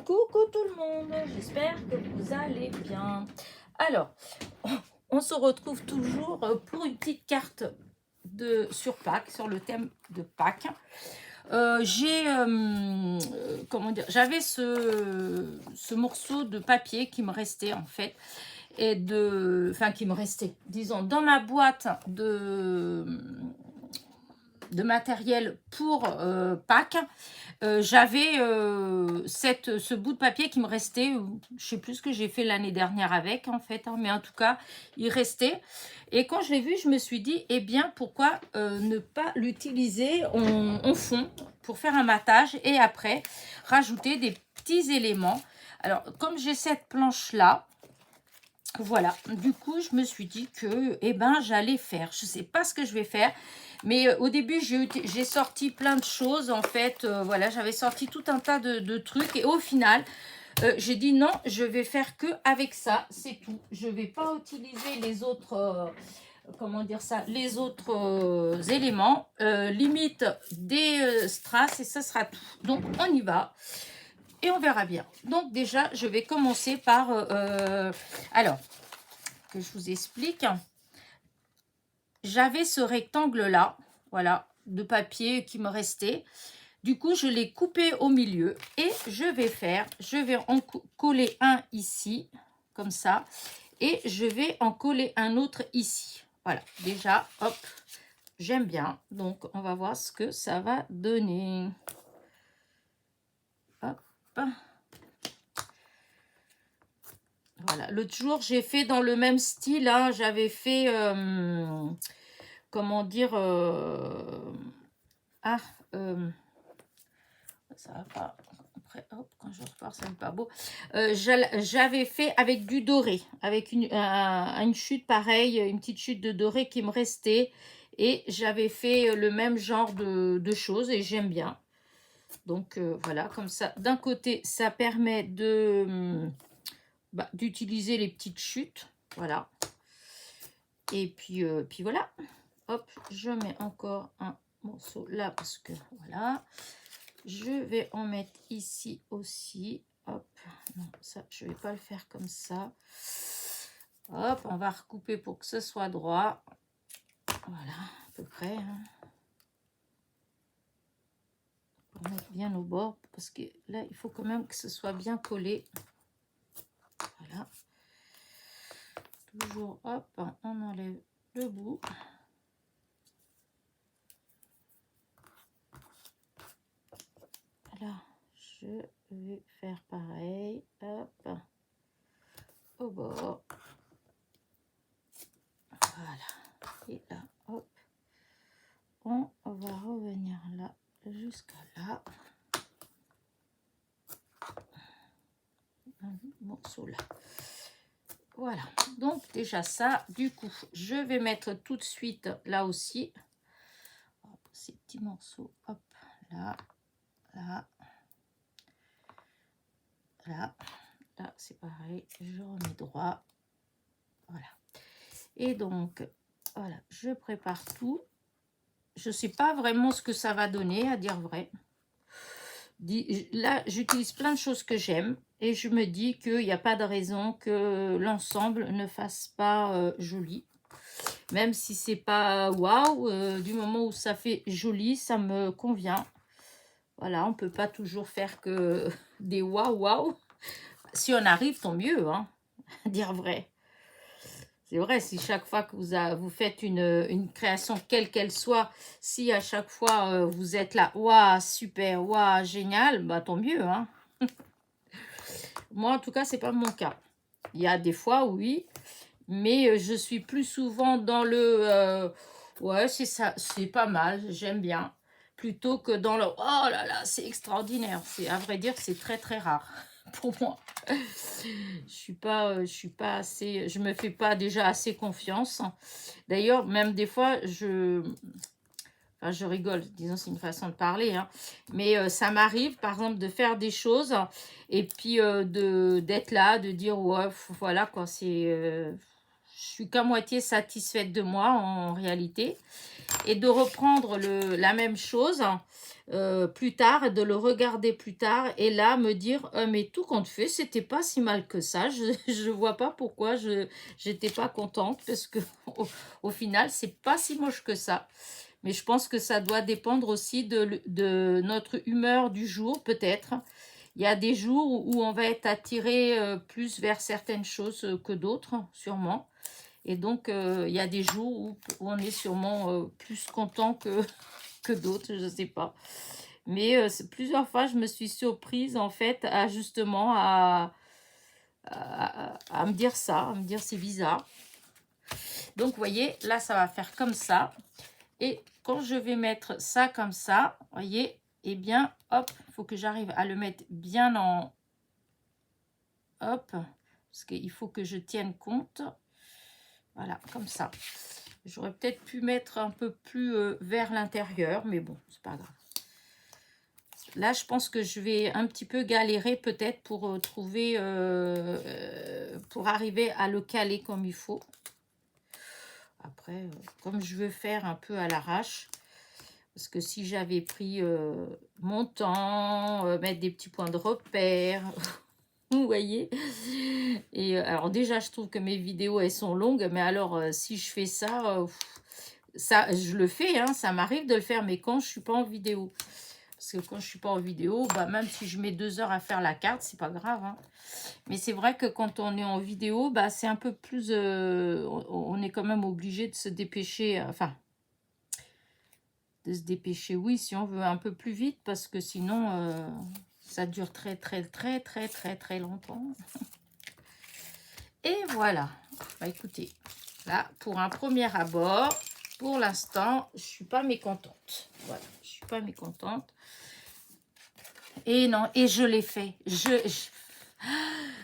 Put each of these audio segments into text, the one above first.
Coucou tout le monde, j'espère que vous allez bien. Alors, on se retrouve toujours pour une petite carte sur Pâques, sur le thème de Pâques. Comment dire, j'avais ce morceau de papier qui me restait en fait, qui me restait, disons, dans ma boîte de matériel pour Pâques. J'avais ce bout de papier qui me restait, je sais plus ce que j'ai fait l'année dernière avec en fait, hein, mais en tout cas il restait, et quand je l'ai vu je me suis dit eh bien pourquoi ne pas l'utiliser en fond pour faire un matage et après rajouter des petits éléments. Alors comme j'ai cette planche là, voilà, du coup je me suis dit que eh ben j'allais faire, je sais pas ce que je vais faire, mais au début j'ai sorti plein de choses en fait, voilà, j'avais sorti tout un tas de trucs et au final j'ai dit non, je vais faire que avec ça, c'est tout, je vais pas utiliser les autres comment dire ça, les autres éléments, limite des strass, et ça sera tout. Donc on y va et on verra bien. Donc déjà je vais commencer par alors que je vous explique. J'avais ce rectangle là, voilà, de papier qui me restait. Du coup, je l'ai coupé au milieu et je vais en coller un ici, comme ça, et je vais en coller un autre ici. Voilà, déjà, hop, j'aime bien. Donc, on va voir ce que ça va donner. Hop. Voilà, l'autre jour, j'ai fait dans le même style, hein, j'avais fait, comment dire, ça va pas, après, hop, quand je repars, ça n'est pas beau. J'avais fait avec du doré, avec une chute pareille, une petite chute de doré qui me restait, et j'avais fait le même genre de choses, et j'aime bien. Donc, voilà, comme ça, d'un côté, ça permet d'utiliser les petites chutes, voilà, et puis voilà, hop, je mets encore un morceau là parce que voilà, je vais en mettre ici aussi, hop, non, ça je vais pas le faire comme ça, hop, on va recouper pour que ce soit droit, voilà, à peu près, hein. On va mettre bien au bord parce que là il faut quand même que ce soit bien collé, voilà. Toujours, hop, on enlève le bout. Là, je vais faire pareil, hop, au bord. Voilà. Et là, hop, on va revenir là, jusqu'à là. Un morceau là. Voilà, donc déjà ça, du coup, je vais mettre tout de suite là aussi, hop, ces petits morceaux, hop, là, là, là, là, c'est pareil, je remets droit, voilà. Et donc, voilà, je prépare tout. Je sais pas vraiment ce que ça va donner, à dire vrai. Là, j'utilise plein de choses que j'aime et je me dis qu'il n'y a pas de raison que l'ensemble ne fasse pas joli. Même si c'est pas waouh, du moment où ça fait joli, ça me convient. Voilà, on peut pas toujours faire que des waouh. Si on arrive, tant mieux, hein, à dire vrai. C'est vrai, si chaque fois que vous faites une création, quelle qu'elle soit, si à chaque fois vous êtes là, waouh, super, waouh, génial, bah tant mieux, hein. Moi, en tout cas, c'est pas mon cas. Il y a des fois, oui, mais je suis plus souvent dans le ouais, c'est ça, c'est pas mal, j'aime bien, plutôt que dans le oh là là, c'est extraordinaire. C'est, à vrai dire, c'est très très rare pour moi. Je suis pas assez, je me fais pas déjà assez confiance. D'ailleurs, même des fois, enfin, je rigole, disons, c'est une façon de parler, hein, mais ça m'arrive, par exemple, de faire des choses et puis d'être là, de dire, ouais, voilà, quoi, je suis qu'à moitié satisfaite de moi, en réalité, et de reprendre la même chose, plus tard, et de le regarder plus tard, et là, me dire, mais tout compte fait, c'était pas si mal que ça. Je vois pas pourquoi j'étais pas contente, parce que au final, c'est pas si moche que ça. Mais je pense que ça doit dépendre aussi de notre humeur du jour, peut-être. Il y a des jours où on va être attiré plus vers certaines choses que d'autres, sûrement. Et donc, il y a des jours où on est sûrement plus content que d'autres, je ne sais pas. Mais plusieurs fois, je me suis surprise, en fait, à justement à me dire ça, à me dire c'est bizarre. Donc, vous voyez, là, ça va faire comme ça. Et quand je vais mettre ça comme ça, vous voyez, eh bien, hop, il faut que j'arrive à le mettre bien en... Hop, parce qu'il faut que je tienne compte. Voilà, comme ça. J'aurais peut-être pu mettre un peu plus vers l'intérieur, mais bon, c'est pas grave. Là, je pense que je vais un petit peu galérer peut-être pour trouver, pour arriver à le caler comme il faut. Après, comme je veux faire un peu à l'arrache, parce que si j'avais pris mon temps, mettre des petits points de repère, vous voyez. Et alors déjà, je trouve que mes vidéos, elles sont longues, mais alors si je fais ça, ça, je le fais, hein, ça m'arrive de le faire, mais quand je suis pas en vidéo. Parce que quand je suis pas en vidéo, bah, même si je mets 2 heures à faire la carte, c'est pas grave, hein. Mais c'est vrai que quand on est en vidéo, bah, c'est un peu plus... on est quand même obligé de se dépêcher, enfin, de se dépêcher, oui, si on veut un peu plus vite, parce que sinon, ça dure très, très, très, très, très, très longtemps. Et voilà. Bah, écoutez, là, pour un premier abord, pour l'instant, je suis pas mécontente. Voilà, je suis pas mécontente. Et non, et je l'ai fait.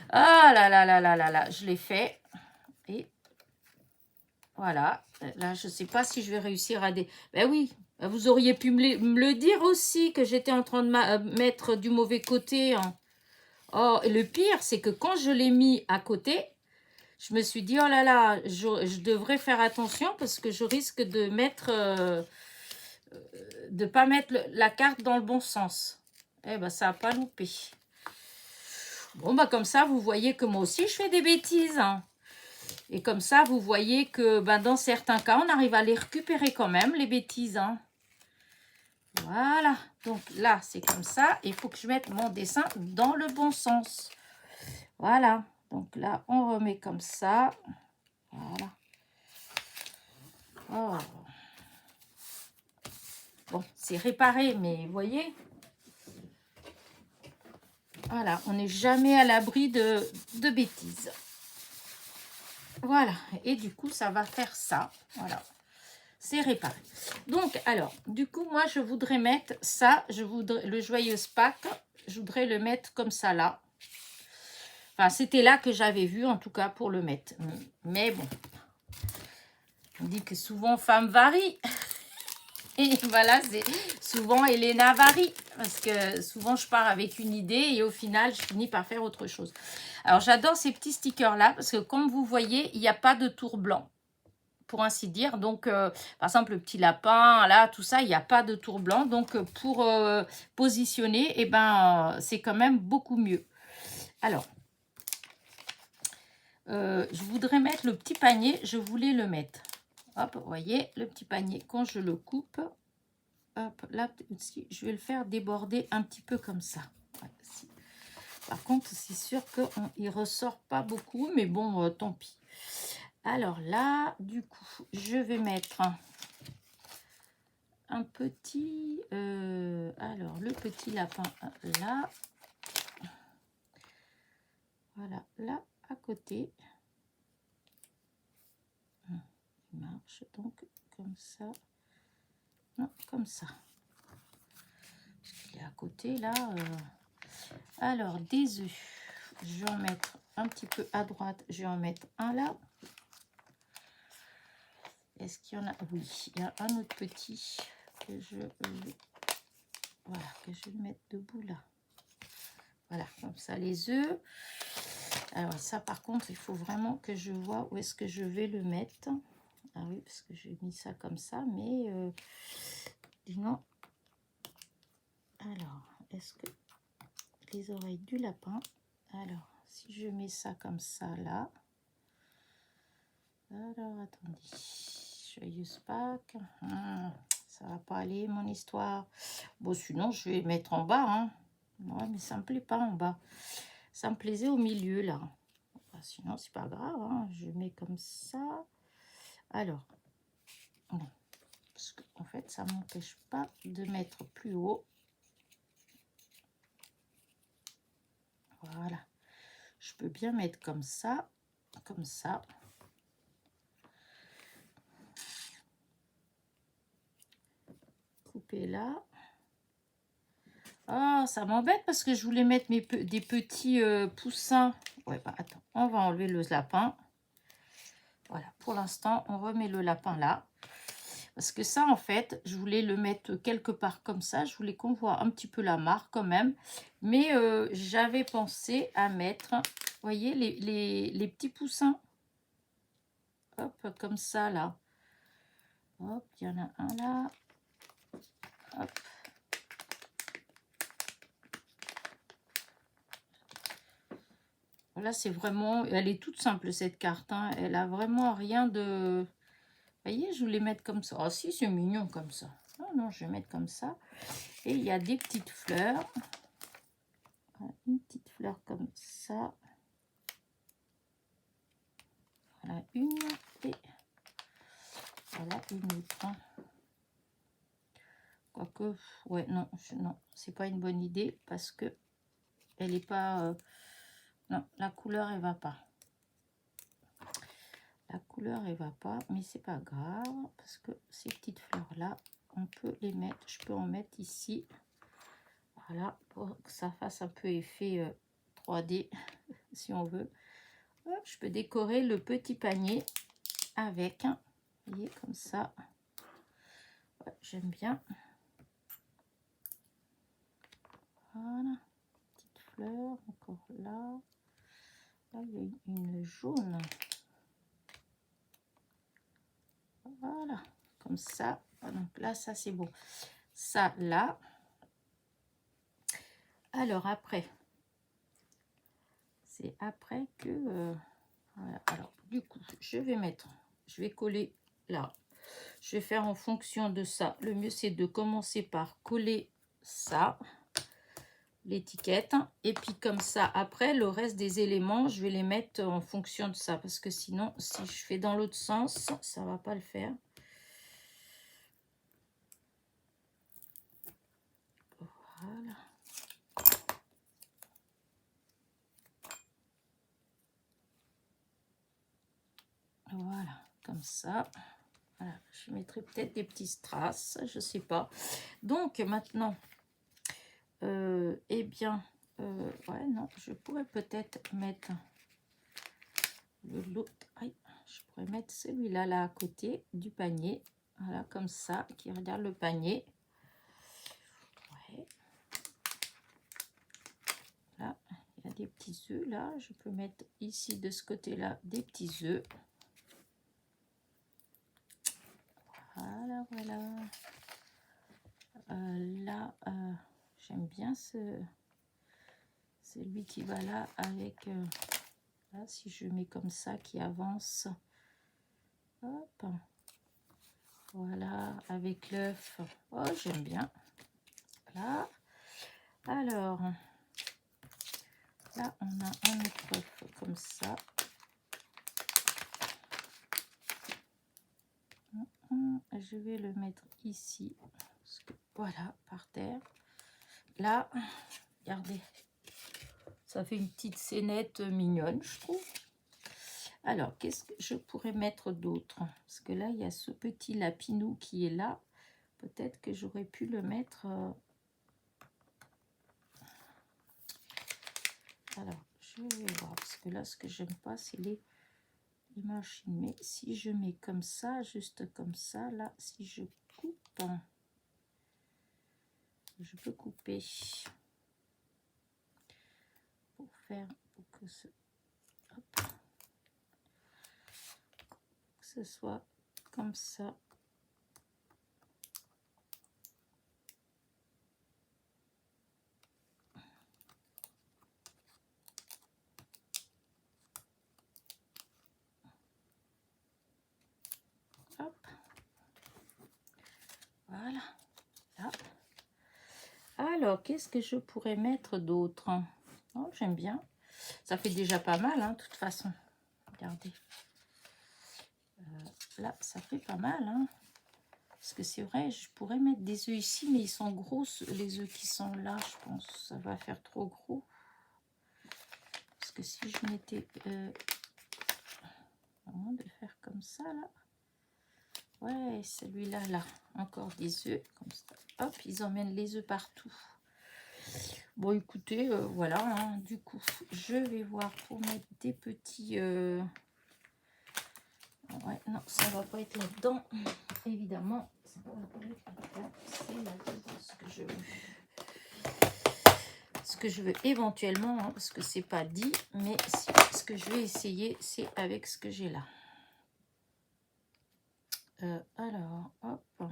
Ah là là là là là là, je l'ai fait. Et voilà. Là, je sais pas si je vais réussir à... Ben oui, vous auriez pu me le dire aussi que j'étais en train de mettre du mauvais côté, hein. Oh, et le pire, c'est que quand je l'ai mis à côté, je me suis dit, oh là là, je devrais faire attention parce que je risque de mettre... de pas mettre la carte dans le bon sens. Eh ben, ça n'a pas loupé. Bon, bah comme ça, vous voyez que moi aussi, je fais des bêtises, hein. Et comme ça, vous voyez que ben, dans certains cas, on arrive à les récupérer quand même, les bêtises, hein. Voilà. Donc là, c'est comme ça. Il faut que je mette mon dessin dans le bon sens. Voilà. Donc là, on remet comme ça. Voilà. Oh. Bon, c'est réparé, mais vous voyez. Voilà, on n'est jamais à l'abri de bêtises. Voilà, et du coup, ça va faire ça. Voilà, c'est réparé. Donc, alors, du coup, moi, je voudrais mettre ça. Je voudrais le joyeux Pâques. Je voudrais le mettre comme ça, là. Enfin, c'était là que j'avais vu, en tout cas, pour le mettre. Mais bon, on dit que souvent, femme varie. Et voilà, c'est souvent Elena varie. Parce que souvent, je pars avec une idée et au final, je finis par faire autre chose. Alors, j'adore ces petits stickers-là parce que, comme vous voyez, il n'y a pas de tour blanc, pour ainsi dire. Donc, par exemple, le petit lapin, là, tout ça, il n'y a pas de tour blanc. Donc, pour positionner, eh ben, c'est quand même beaucoup mieux. Alors, je voudrais mettre le petit panier. Je voulais le mettre. Hop, vous voyez, le petit panier, quand je le coupe, hop, là, je vais le faire déborder un petit peu comme ça. Voilà, si. Par contre, c'est sûr qu'il ne ressort pas beaucoup, mais bon, tant pis. Alors là, du coup, je vais mettre un petit... alors, le petit lapin, là. Voilà, là, à côté. Il marche donc comme ça. Non, comme ça. Il est à côté, là. Alors, des œufs. Je vais en mettre un petit peu à droite. Je vais en mettre un là. Est-ce qu'il y en a? Oui, il y a un autre petit que je vais... Voilà, que je vais mettre debout là. Voilà, comme ça, les œufs. Alors, ça, par contre, il faut vraiment que je vois où est-ce que je vais le mettre. Ah oui, parce que j'ai mis ça comme ça, mais... non. Alors, est-ce que les oreilles du lapin, alors, si je mets ça comme ça, là, alors, attendez, joyeuse Pâques, ça va pas aller, mon histoire. Bon, sinon, je vais mettre en bas, hein. Ouais, mais ça me plaît pas en bas. Ça me plaisait au milieu, là. Sinon, c'est pas grave, hein. Je mets comme ça. Alors, bon, parce qu'en fait, ça m'empêche pas de mettre plus haut. Voilà. Je peux bien mettre comme ça, comme ça. Couper là. Ah, ça m'embête parce que je voulais mettre des petits poussins. Ouais, bah attends, on va enlever le lapin. Voilà, pour l'instant, on remet le lapin là. Parce que ça, en fait, je voulais le mettre quelque part comme ça. Je voulais qu'on voit un petit peu la marque quand même. Mais j'avais pensé à mettre, vous voyez, les petits poussins. Hop, comme ça, là. Hop, il y en a un là. Hop. Là, c'est vraiment... Elle est toute simple, cette carte. Hein. Elle a vraiment rien de... Vous voyez, je voulais mettre comme ça. Oh, si, c'est mignon comme ça. Non, non, je vais mettre comme ça. Et il y a des petites fleurs. Voilà, une petite fleur comme ça. Voilà, une. Et voilà, une autre. Quoique, ouais, non, non, c'est pas une bonne idée parce que elle est pas... non, la couleur, elle va pas. La couleur, elle va pas, mais c'est pas grave parce que ces petites fleurs-là, on peut les mettre. Je peux en mettre ici. Voilà, pour que ça fasse un peu effet 3D, si on veut. Hop, je peux décorer le petit panier avec, vous voyez, comme ça. Ouais, j'aime bien. Voilà, petite fleur, encore là. Là, il y a une jaune. Voilà, comme ça. Donc là, ça, c'est beau. Ça, là. Alors, après, c'est après que... voilà. Alors, du coup, je vais coller là. Je vais faire en fonction de ça. Le mieux, c'est de commencer par coller ça, l'étiquette. Et puis, comme ça, après, le reste des éléments, je vais les mettre en fonction de ça. Parce que sinon, si je fais dans l'autre sens, ça va pas le faire. Voilà. Voilà, comme ça. Voilà, je mettrai peut-être des petits strass, je sais pas. Donc maintenant, eh bien, ouais, non, je pourrais peut-être mettre l'autre. Je pourrais mettre celui-là là à côté du panier. Voilà, comme ça, qui regarde le panier. Ouais. Là, il y a des petits œufs là. Je peux mettre ici de ce côté-là des petits œufs. Voilà, voilà. Là, j'aime bien celui qui va là avec... là, si je mets comme ça, qui avance. Hop. Voilà, avec l'œuf. Oh, j'aime bien. Là. Alors, là, on a un autre œuf comme ça. Je vais le mettre ici. Parce que, voilà, par terre. Là, regardez. Ça fait une petite scénette mignonne, je trouve. Alors, qu'est-ce que je pourrais mettre d'autre? Parce que là, il y a ce petit lapinou qui est là. Peut-être que j'aurais pu le mettre... alors, je vais voir. Parce que là, ce que j'aime pas, c'est les machines. Mais si je mets comme ça, juste comme ça, là, si je coupe... je peux couper. Pour que ce soit comme ça. Alors, qu'est-ce que je pourrais mettre d'autre? Oh, j'aime bien. Ça fait déjà pas mal, hein, de toute façon. Regardez. Là, ça fait pas mal, hein. Parce que c'est vrai, je pourrais mettre des œufs ici, mais ils sont gros, les œufs qui sont là, je pense. Ça va faire trop gros. Parce que si je mettais... de faire comme ça, là. Ouais, celui-là, là. Encore des œufs, comme ça. Hop, ils emmènent les œufs partout. Bon, écoutez, voilà, hein, du coup, je vais voir pour mettre des petits... Ouais, non, ça va pas être là-dedans. Évidemment, ça va pas être là-dedans. C'est là-dedans ce que je veux. Ce que je veux éventuellement, hein, parce que c'est pas dit, mais ce que je vais essayer, c'est avec ce que j'ai là. Alors, hop.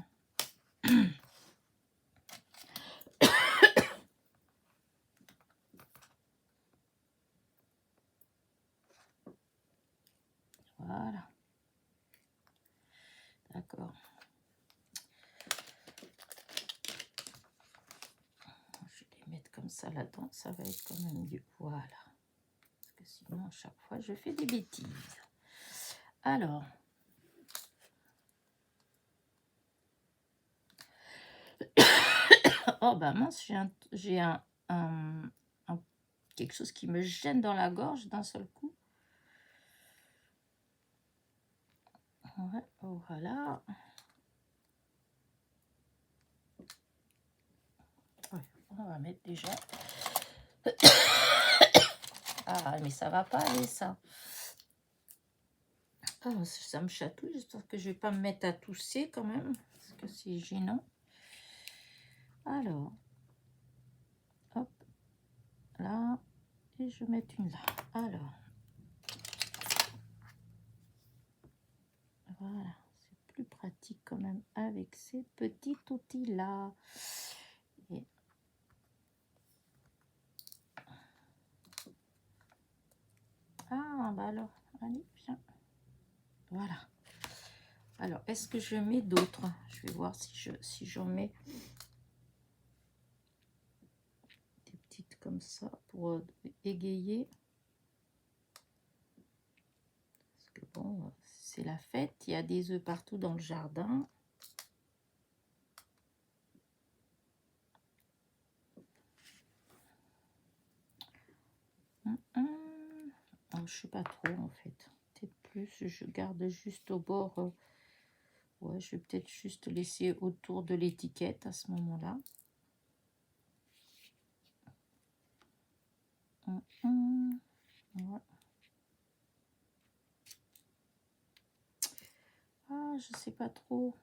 Voilà. D'accord. Je vais les mettre comme ça là-dedans, ça va être quand même mieux. Voilà. Parce que sinon, à chaque fois, je fais des bêtises. Alors. Oh, bah mince, j'ai quelque chose qui me gêne dans la gorge d'un seul coup. Ouais, voilà. Ouais, on va mettre déjà. Ah, mais ça va pas aller, ça. Ah, ça me chatouille. J'espère que je vais pas me mettre à tousser quand même. Parce que c'est gênant. Alors. Hop. Là. Et je vais mettre une là. Alors. Voilà. C'est plus pratique quand même avec ces petits outils-là. Et... Ah, bah alors. Allez, viens. Voilà. Alors, est-ce que je mets d'autres? Je vais voir si j'en mets des petites comme ça pour égayer. Parce que bon, c'est la fête. Il y a des œufs partout dans le jardin. Oh, je sais pas trop en fait. Peut-être plus. Je garde juste au bord. Ouais, je vais peut-être juste laisser autour de l'étiquette à ce moment-là. Ouais. Ah, je sais pas trop.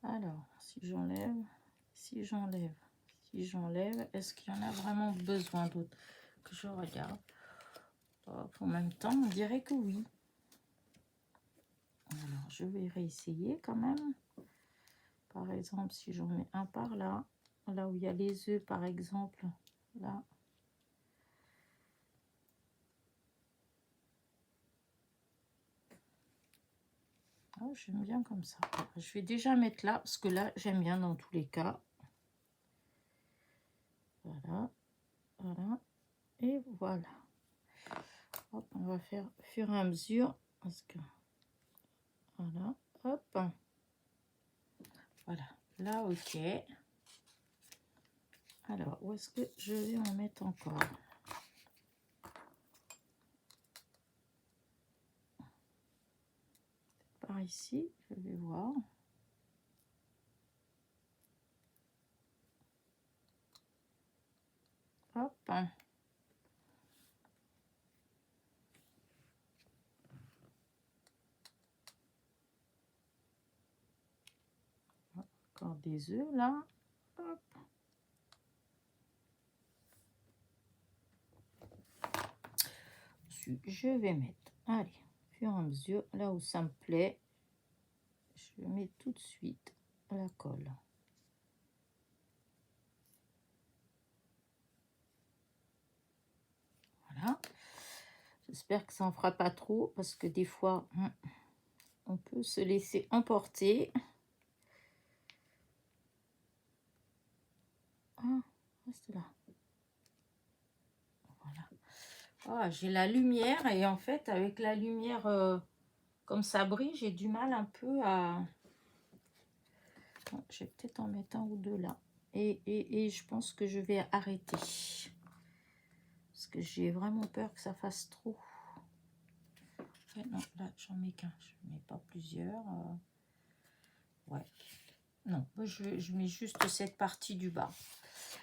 Alors, si j'enlève, est-ce qu'il y en a vraiment besoin d'autres que je regarde? En même temps, on dirait que oui. Alors, je vais réessayer quand même. Par exemple, si j'en mets un par là, là où il y a les œufs, par exemple, là. Oh, j'aime bien comme ça. Je vais déjà mettre là, parce que là, j'aime bien dans tous les cas. Voilà, voilà, et voilà. Hop, on va faire au fur et à mesure, parce que... Voilà, hop. Voilà, là, ok. Alors, où est-ce que je vais en mettre encore? Par ici, je vais voir. Hop. Encore des œufs, là. Hop. Je vais mettre, allez, au fur et à mesure, là où ça me plaît, je mets tout de suite la colle. Voilà. J'espère que ça en fera pas trop, parce que des fois, on peut se laisser emporter. reste là. Voilà. Ah, j'ai la lumière et en fait, avec la lumière, comme ça brille, j'ai du mal un peu à... Bon, je vais peut-être en mettre un ou deux là. Et je pense que je vais arrêter. Parce que j'ai vraiment peur que ça fasse trop. Ouais, non, là, j'en mets qu'un. Je ne mets pas plusieurs. Ouais. Non, moi, je mets juste cette partie du bas.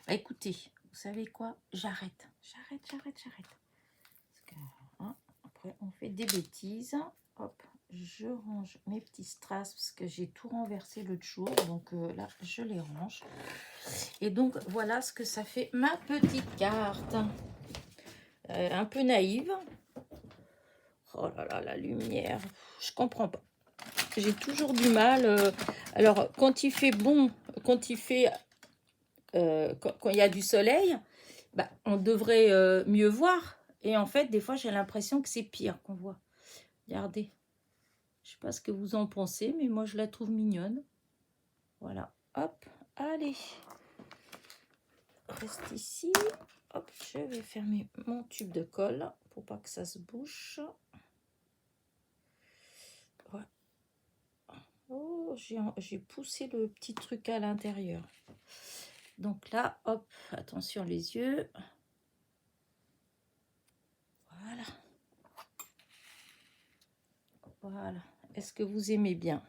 Bah, écoutez, vous savez quoi? J'arrête. J'arrête. Parce que, hein, après, on fait des bêtises. Hop, je range mes petits strass parce que j'ai tout renversé l'autre jour. Donc là, je les range. Et donc, voilà ce que ça fait ma petite carte. Un peu naïve. Oh là là, la lumière. Je comprends pas. J'ai toujours du mal. Alors, quand il fait bon, quand il fait... quand il y a du soleil, bah, on devrait mieux voir. Et en fait, des fois, j'ai l'impression que c'est pire qu'on voit. Regardez. Je sais pas ce que vous en pensez, mais moi, je la trouve mignonne. Voilà. Hop, allez. Reste ici. Hop, je vais fermer mon tube de colle pour pas que ça se bouche. Voilà. Oh, j'ai poussé le petit truc à l'intérieur. Donc là, hop, attention les yeux. Voilà. Voilà. Est-ce que vous aimez bien?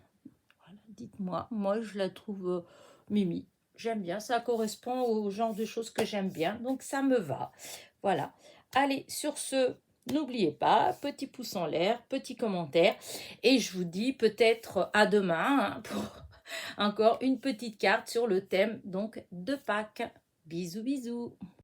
Voilà, dites-moi. Moi, je la trouve mimi. J'aime bien. Ça correspond au genre de choses que j'aime bien. Donc, ça me va. Voilà. Allez, sur ce, n'oubliez pas, petit pouce en l'air, petit commentaire. Et je vous dis peut-être à demain hein, pour encore une petite carte sur le thème donc de Pâques. Bisous, bisous.